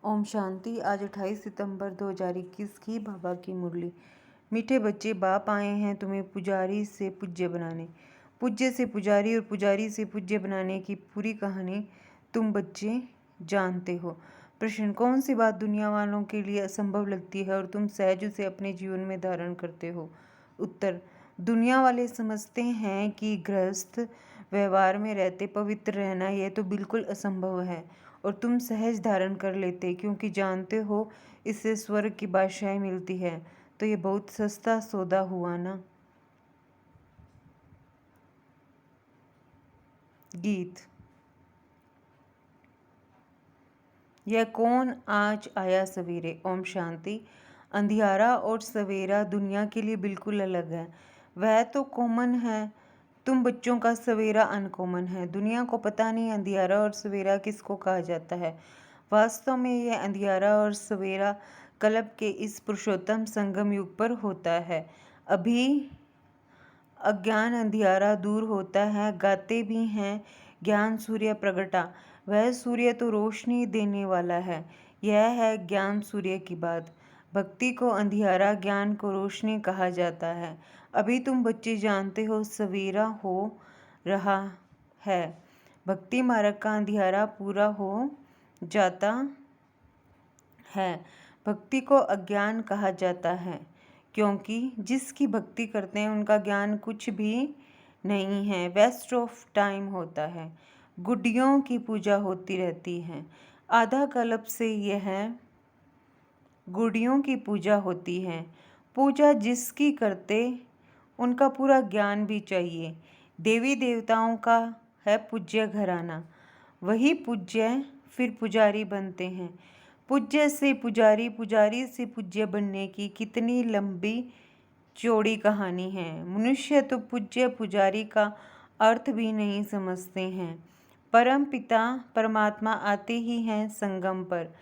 ओम शांति। आज 28 सितंबर 2021 की बाबा की मुरली। मीठे बच्चे, बाप आए हैं तुम्हें पुजारी से पूज्य बनाने। पूज्य से पुजारी और पुजारी से पूज्य बनाने की पूरी कहानी तुम बच्चे जानते हो। प्रश्न: कौन सी बात दुनिया वालों के लिए असंभव लगती है और तुम सहज उसे अपने जीवन में धारण करते हो? उत्तर: दुनिया वाले समझते हैं कि गृहस्थ व्यवहार में रहते पवित्र रहना यह तो बिल्कुल असंभव है, और तुम सहज धारण कर लेते क्योंकि जानते हो इससे स्वर्ग की बादशाही मिलती है। तो ये बहुत सस्ता सौदा हुआ ना। गीत। यह कौन आज आया सवेरे। ओम शांति। अंधियारा और सवेरा दुनिया के लिए बिल्कुल अलग है। वह तो कॉमन है, तुम बच्चों का सवेरा अनकॉमन है। दुनिया को पता नहीं अंधियारा और सवेरा किसको कहा जाता है। वास्तव में यह अंधियारा और सवेरा कल्प के इस पुरुषोत्तम संगम युग पर होता है। अभी अज्ञान अंधियारा दूर होता है। गाते भी हैं ज्ञान सूर्य प्रगटा। वह सूर्य तो रोशनी देने वाला है। यह है ज्ञान सूर्य की बात। भक्ति को अंधियारा, ज्ञान को रोशनी कहा जाता है। अभी तुम बच्चे जानते हो सवेरा हो रहा है। भक्ति मार्ग का अंधियारा पूरा हो जाता है। भक्ति को अज्ञान कहा जाता है क्योंकि जिसकी भक्ति करते हैं उनका ज्ञान कुछ भी नहीं है, वेस्ट ऑफ टाइम होता है। गुड्डियों की पूजा होती रहती है। आधा कल्प से यह गुड़ियों की पूजा होती है। पूजा जिसकी करते उनका पूरा ज्ञान भी चाहिए। देवी देवताओं का है पूज्य घराना, वही पूज्य फिर पुजारी बनते हैं। पूज्य से पुजारी, पुजारी से पूज्य बनने की कितनी लंबी चौड़ी कहानी है। मनुष्य तो पूज्य पुजारी का अर्थ भी नहीं समझते हैं। परम पिता परमात्मा आते ही हैं संगम पर,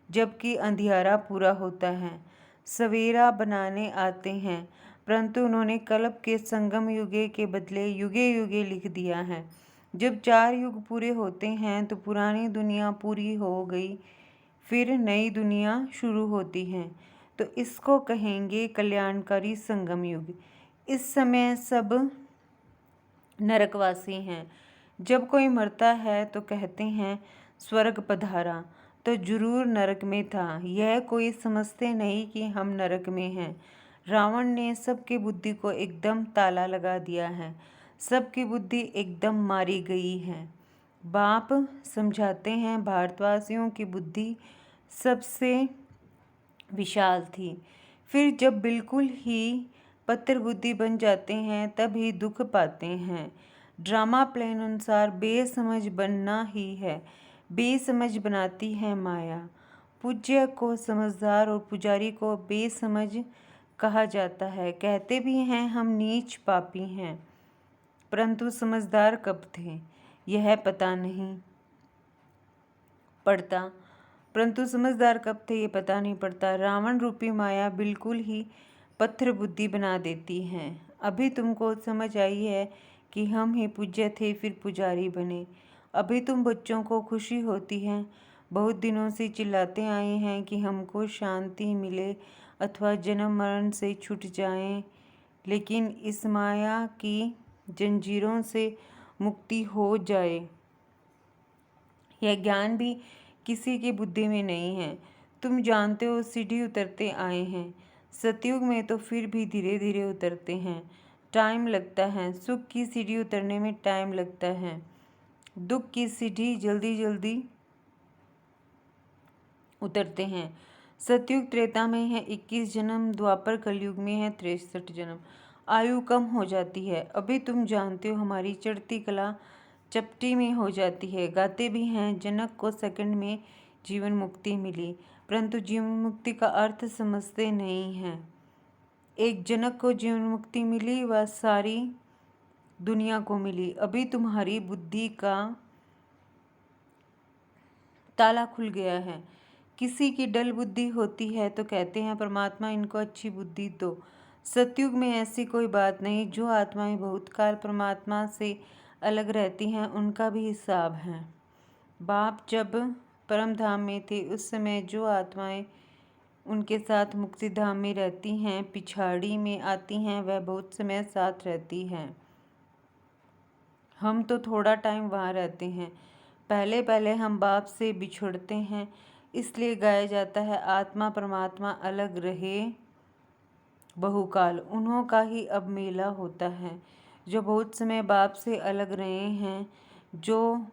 जबकि अंधियारा पूरा होता है। सवेरा बनाने आते हैं, परंतु उन्होंने कल्प के संगम युगे के बदले युगे युगे लिख दिया है। जब 4 युग पूरे होते हैं तो पुरानी दुनिया पूरी हो गई, फिर नई दुनिया शुरू होती है, तो इसको कहेंगे कल्याणकारी संगम युग। इस समय सब नरकवासी हैं। जब कोई मरता है तो कहते हैं स्वर्ग पधारा, तो जरूर नरक में था। यह कोई समझते नहीं कि हम नरक में हैं। रावण ने सबकी बुद्धि को एकदम ताला लगा दिया है। सबकी बुद्धि एकदम मारी गई है। बाप समझाते हैं भारतवासियों की बुद्धि सबसे विशाल थी। फिर जब बिल्कुल ही पत्थर बुद्धि बन जाते हैं तब ही दुख पाते हैं। ड्रामा प्लान अनुसार बेसमझ बनना ही है। बेसमझ बनाती है माया। पूज्य को समझदार और पुजारी को बेसमझ कहा जाता है। कहते भी हैं हम नीच पापी हैं, परंतु समझदार कब थे यह पता नहीं पड़ता। परंतु समझदार कब थे ये पता नहीं पड़ता। रावण रूपी माया बिल्कुल ही पत्थर बुद्धि बना देती है। अभी तुमको समझ आई है कि हम ही पूज्य थे फिर पुजारी बने। अभी तुम बच्चों को खुशी होती है। बहुत दिनों से चिल्लाते आए हैं कि हमको शांति मिले अथवा जन्म मरण से छूट जाएं, लेकिन इस माया की जंजीरों से मुक्ति हो जाए, यह ज्ञान भी किसी की बुद्धि में नहीं है। तुम जानते हो सीढ़ी उतरते आए हैं। सतयुग में तो फिर भी धीरे धीरे उतरते हैं, टाइम लगता है। सुख की सीढ़ी उतरने में टाइम लगता है, दुख की सीढ़ी जल्दी जल्दी उतरते हैं। सतयुग त्रेता में है 21 जन्म, द्वापर कलयुग में है 63 जन्म। आयु कम हो जाती है। अभी तुम जानते हो हमारी चढ़ती कला चपटी में हो जाती है। गाते भी हैं जनक को सेकंड में जीवन मुक्ति मिली, परंतु जीवन मुक्ति का अर्थ समझते नहीं हैं। एक जनक को जीवन मुक्ति मिली वह सारी दुनिया को मिली। अभी तुम्हारी बुद्धि का ताला खुल गया है। किसी की डल बुद्धि होती है तो कहते हैं परमात्मा इनको अच्छी बुद्धि दो। सतयुग में ऐसी कोई बात नहीं। जो आत्माएं बहुत काल परमात्मा से अलग रहती हैं उनका भी हिसाब है। बाप जब परम धाम में थे, उस समय जो आत्माएं उनके साथ मुक्ति धाम में रहती हैं, पिछाड़ी में आती हैं, वह बहुत समय साथ रहती हैं। हम तो थोड़ा टाइम वहाँ रहते हैं। पहले पहले हम बाप से बिछुड़ते हैं, इसलिए गाया जाता है आत्मा परमात्मा अलग रहे बहुकाल, उन्हों का ही अब मेला होता है। जो बहुत समय बाप से अलग रहे हैं, जो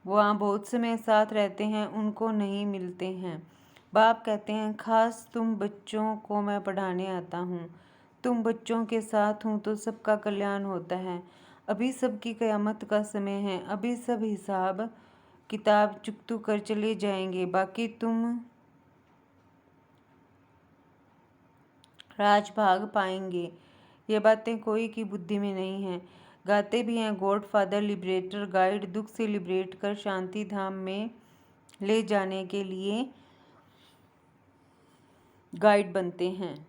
वहाँ बहुत समय साथ रहते हैं, उनको नहीं मिलते हैं। बाप कहते हैं, खास तुम बच्चों को मैं पढ़ाने आता हूँ। तुम बच्चों के साथ हूँ तो सबका कल्याण होता है। अभी सबकी क़यामत का समय है, अभी सब हिसाब किताब चुकतू कर चले जाएंगे, बाकी तुम राजभाग पाएंगे। ये बातें कोई की बुद्धि में नहीं हैं। गाते भी हैं, गॉड फादर लिबरेटर गाइड, दुख से लिबरेट कर शांति धाम में ले जाने के लिए गाइड बनते हैं,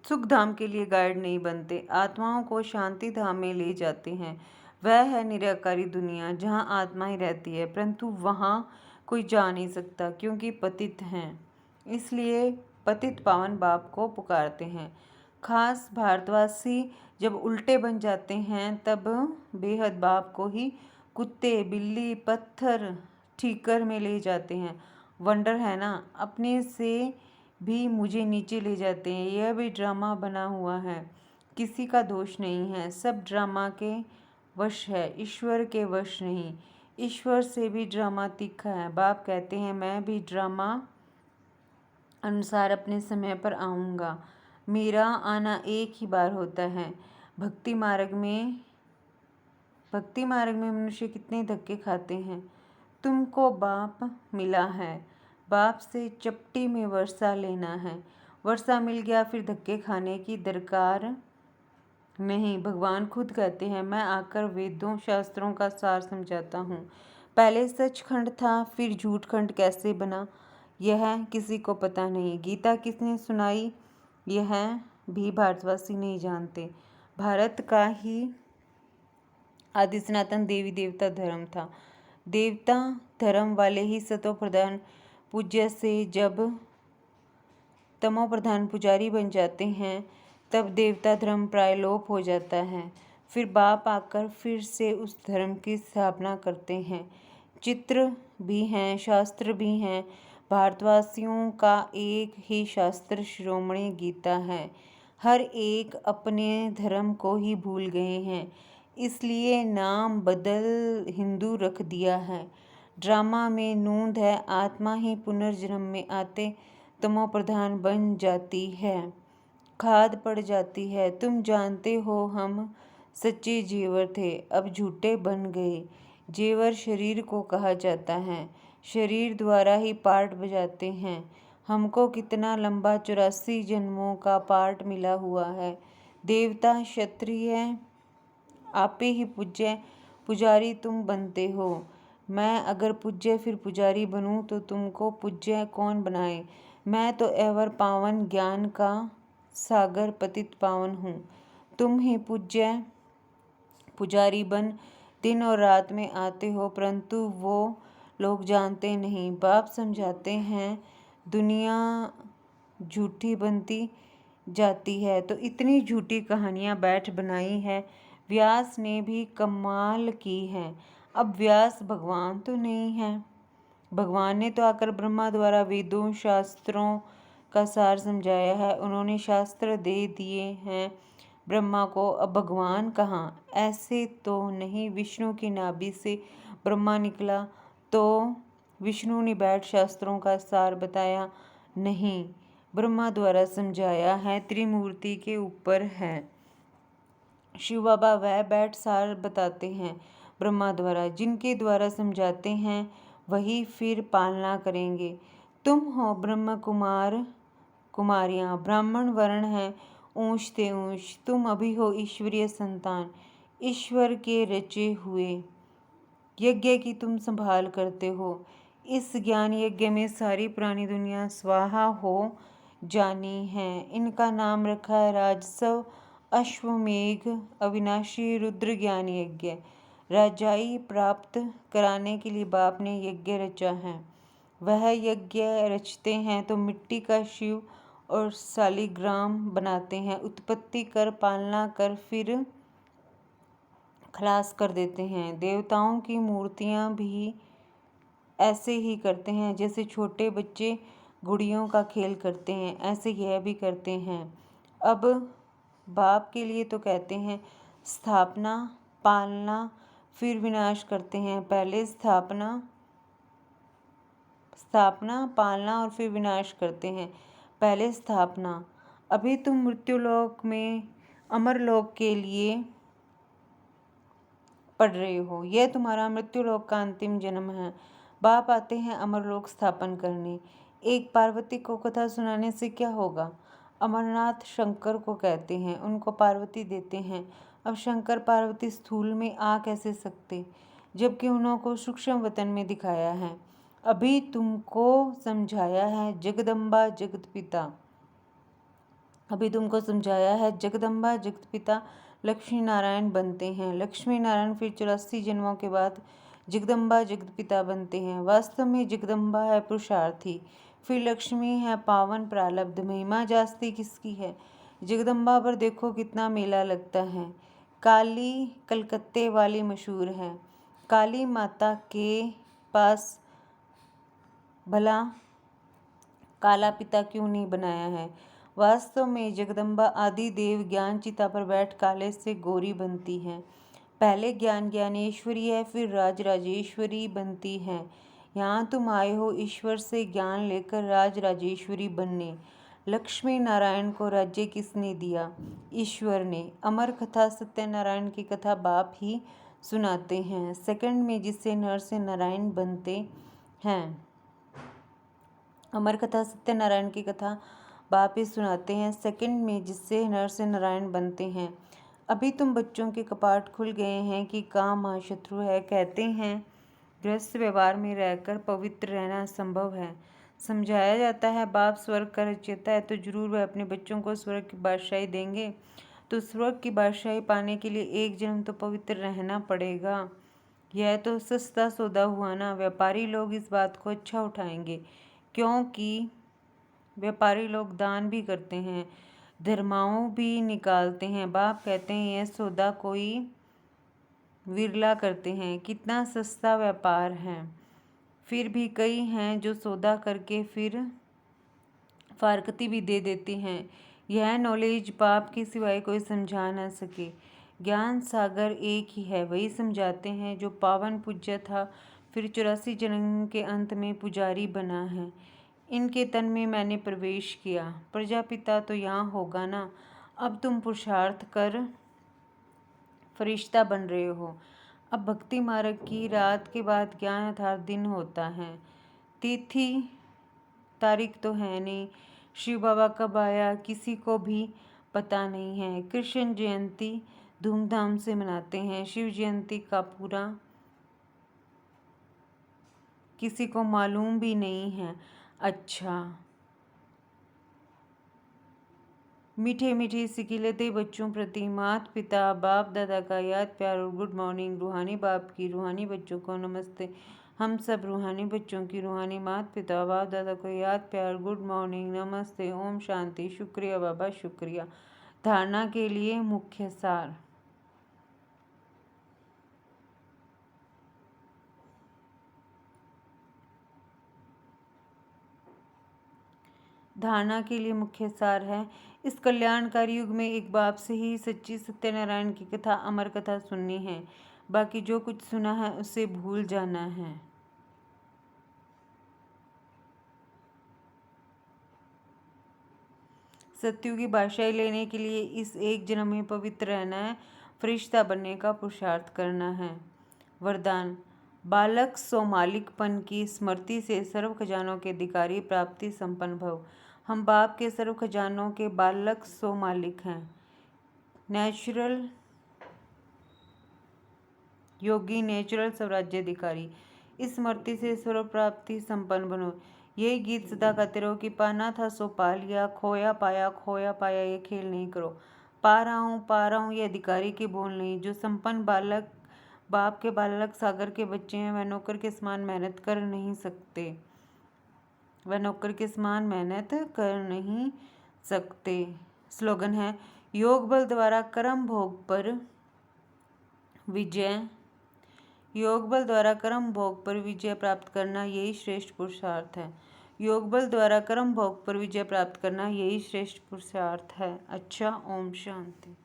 सुख धाम के लिए गाइड नहीं बनते। आत्माओं को शांति धाम में ले जाते हैं। वह है निराकारी दुनिया जहाँ आत्माएं रहती है, परंतु वहाँ कोई जा नहीं सकता क्योंकि पतित हैं। इसलिए पतित पावन बाप को पुकारते हैं। खास भारतवासी जब उल्टे बन जाते हैं तब बेहद बाप को ही कुत्ते बिल्ली पत्थर ठीकर में ले जाते हैं। वंडर है ना, अपने से भी मुझे नीचे ले जाते हैं। यह भी ड्रामा बना हुआ है, किसी का दोष नहीं है, सब ड्रामा के वश है, ईश्वर के वश नहीं। ईश्वर से भी ड्रामा तीखा है। बाप कहते हैं, मैं भी ड्रामा अनुसार अपने समय पर आऊँगा। मेरा आना एक ही बार होता है। भक्ति मार्ग में मनुष्य कितने धक्के खाते हैं। तुमको बाप मिला है, बाप से चपटी में वर्षा लेना है। वर्षा मिल गया फिर धक्के खाने की दरकार नहीं। भगवान खुद कहते हैं, मैं आकर वेदों शास्त्रों का सार समझाता हूँ। पहले सचखंड था, फिर झूठखंड कैसे बना, यह किसी को पता नहीं। गीता किसने सुनाई, यह भी भारतवासी नहीं जानते। भारत का ही आदि सनातन देवी देवता धर्म था। देवता धर्म वाले ही सतो प्रधान पूज्य से जब तमो प्रधान पुजारी बन जाते हैं, तब देवता धर्म प्राय लोप हो जाता है। फिर बाप आकर फिर से उस धर्म की स्थापना करते हैं। चित्र भी हैं, शास्त्र भी हैं। भारतवासियों का एक ही शास्त्र शिरोमणि गीता है। हर एक अपने धर्म को ही भूल गए हैं, इसलिए नाम बदल हिंदू रख दिया है। ड्रामा में नूंद है, आत्मा ही पुनर्जन्म में आते तमो प्रधान बन जाती है, खाद पड़ जाती है। तुम जानते हो हम सच्चे जेवर थे, अब झूठे बन गए। जेवर शरीर को कहा जाता है, शरीर द्वारा ही पार्ट बजाते हैं। हमको कितना लंबा 84 जन्मों का पार्ट मिला हुआ है। देवता क्षत्रिय आपे ही पूज्य पुजारी तुम बनते हो। मैं अगर पूज्य फिर पुजारी बनूं तो तुमको पूज्य कौन बनाए। मैं तो एवर पावन ज्ञान का सागर पतित पावन हूँ। तुम ही पूज्य पुजारी बन दिन और रात में आते हो, परंतु वो लोग जानते नहीं। बाप समझाते हैं, दुनिया झूठी बनती जाती है, तो इतनी झूठी कहानियाँ बैठ बनाई है। व्यास ने भी कमाल की है। अब व्यास भगवान तो नहीं है। भगवान ने तो आकर ब्रह्मा द्वारा वेदों शास्त्रों का सार समझाया है। उन्होंने शास्त्र दे दिए हैं ब्रह्मा को, अब भगवान कहाँ। ऐसे तो नहीं, विष्णु की नाभि से ब्रह्मा निकला तो विष्णु ने बैठ शास्त्रों का सार बताया नहीं, ब्रह्मा द्वारा समझाया है, त्रिमूर्ति के ऊपर है। शिव बाबा वह बैठ सार बताते हैं ब्रह्मा द्वारा, जिनके द्वारा समझाते हैं वही फिर पालना करेंगे। तुम हो ब्रह्म कुमार कुमारियाँ, ब्राह्मण वर्ण हैं ऊंच ते ऊंच। तुम अभी हो ईश्वरीय संतान, ईश्वर के रचे हुए। यज्ञ की तुम संभाल करते हो। इस ज्ञान यज्ञ में सारी पुरानी दुनिया स्वाहा हो जानी है। इनका नाम रखा है राजस्व अश्वमेघ अविनाशी रुद्र ज्ञान यज्ञ। राजाई प्राप्त कराने के लिए बाप ने यज्ञ रचा है। वह यज्ञ रचते हैं तो मिट्टी का शिव और शालिग्राम बनाते हैं, उत्पत्ति कर, पालना कर, फिर खलास कर देते हैं। देवताओं की मूर्तियां भी ऐसे ही करते हैं, जैसे छोटे बच्चे गुड़ियों का खेल करते हैं, ऐसे यह भी करते हैं। अब बाप के लिए तो कहते हैं स्थापना, पालना, फिर विनाश करते हैं। पहले स्थापना पालना और फिर विनाश करते हैं। पहले स्थापना। अभी तुम मृत्युलोक में अमरलोक के लिए पढ़ रहे हो। यह तुम्हारा मृत्युलोक का अंतिम जन्म है। बाप आते हैं अमरलोक स्थापन करने। एक पार्वती को कथा सुनाने से क्या होगा? अमरनाथ शंकर को कहते हैं, उनको पार्वती देते हैं। अब शंकर पार्वती स्थूल में आ कैसे सकते, जबकि उनको सूक्ष्म वतन में दिखाया है। अभी तुमको समझाया है जगदम्बा जगत पिता। अभी तुमको समझाया है जगदम्बा जगत पिता लक्ष्मी नारायण बनते हैं। लक्ष्मी नारायण फिर 84 जन्मों के बाद जगदम्बा जगत पिता बनते हैं। वास्तव में जगदम्बा है पुरुषार्थी, फिर लक्ष्मी है पावन प्रारब्ध। महिमा जास्ती किसकी है? जगदम्बा पर देखो कितना मेला लगता है। काली कलकत्ते वाली मशहूर है। काली माता के पास भला काला पिता क्यों नहीं बनाया है? वास्तव में जगदम्बा आदि देव ज्ञान चिता पर बैठ काले से गौरी बनती हैं। पहले ज्ञान ज्ञानेश्वरी है, फिर राज राजेश्वरी बनती है। यहाँ तुम आए हो ईश्वर से ज्ञान लेकर राज राजेश्वरी बनने। लक्ष्मी नारायण को राज्य किसने दिया? ईश्वर ने। अमर कथा सत्यनारायण की कथा बाप ही सुनाते हैं। सेकंड में जिससे नर से नारायण बनते हैं। अमर कथा सत्यनारायण की कथा बाप ही सुनाते हैं, सेकंड में जिससे नर से नारायण बनते हैं। अभी तुम बच्चों के कपाट खुल गए हैं कि काम महाशत्रु है। कहते हैं गृहस्थ व्यवहार में रहकर पवित्र रहना संभव है। समझाया जाता है बाप स्वर्ग का रचयिता है, तो जरूर वह अपने बच्चों को स्वर्ग की बादशाही देंगे। तो स्वर्ग की बादशाही पाने के लिए एक जन्म तो पवित्र रहना पड़ेगा। यह तो सस्ता सौदा हुआ ना। व्यापारी लोग इस बात को अच्छा उठाएंगे, क्योंकि व्यापारी लोग दान भी करते हैं, धर्माओं भी निकालते हैं। बाप कहते हैं यह सौदा कोई विरला करते हैं। कितना सस्ता व्यापार है। फिर भी कई हैं जो सौदा करके फिर फारकती भी दे देते हैं। यह नॉलेज बाप के सिवाय कोई समझा ना सके। ज्ञान सागर एक ही है, वही समझाते हैं जो पावन पूज्य था, फिर 84 जन्म के अंत में पुजारी बना है। इनके तन में मैंने प्रवेश किया। प्रजापिता तो यहाँ होगा ना। अब तुम पुरुषार्थ कर फरिश्ता बन रहे हो। अब भक्ति मार्ग की रात के बाद ज्ञान अर्थात दिन होता है। तिथि तारीख तो है नहीं। शिव बाबा कब आया किसी को भी पता नहीं है। कृष्ण जयंती धूमधाम से मनाते हैं। शिव जयंती का पूरा किसी को मालूम भी नहीं है। अच्छा, मीठे मीठे सिकिलते बच्चों प्रति माता पिता बाप दादा का याद प्यार और गुड मॉर्निंग। रूहानी बाप की रूहानी बच्चों को नमस्ते। हम सब रूहानी बच्चों की रूहानी माता पिता बाप दादा को याद प्यार गुड मॉर्निंग नमस्ते। ओम शांति। शुक्रिया बाबा, शुक्रिया। धारणा के लिए मुख्य सार। धारणा के लिए मुख्य सार है, इस कल्याणकारी युग में एक बाप से ही सच्ची सत्यनारायण की कथा अमर कथा सुननी है। बाकी जो कुछ सुना है उसे भूल जाना है। सत्यु की बादशाही लेने के लिए इस एक जन्म में पवित्र रहना है, फरिश्ता बनने का पुरुषार्थ करना है। वरदान। बालक सोमालिकपन की स्मृति से सर्व खजानों के अधिकारी प्राप्ति संपन्न भव। हम बाप के सर्व खजानों के बालक सो मालिक हैं। नेचुरल योगी, नेचुरल स्वराज्याधिकारी। इस स्मृति से सर्व प्राप्ति संपन्न बनो। यही गीत सदा गाते रहो कि पाना था सो पा लिया, खोया पाया ये खेल नहीं करो। पा रहा हूँ ये अधिकारी के बोल नहीं। जो संपन्न बालक बाप के बालक सागर के बच्चे हैं, वह नौकर के समान मेहनत कर नहीं सकते। वह नौकर के समान मेहनत कर नहीं सकते। स्लोगन है योग बल द्वारा कर्म भोग पर विजय। योग बल द्वारा कर्म भोग पर विजय प्राप्त करना यही श्रेष्ठ पुरुषार्थ है। योग बल द्वारा कर्म भोग पर विजय प्राप्त करना यही श्रेष्ठ पुरुषार्थ है। अच्छा, ओम शांति।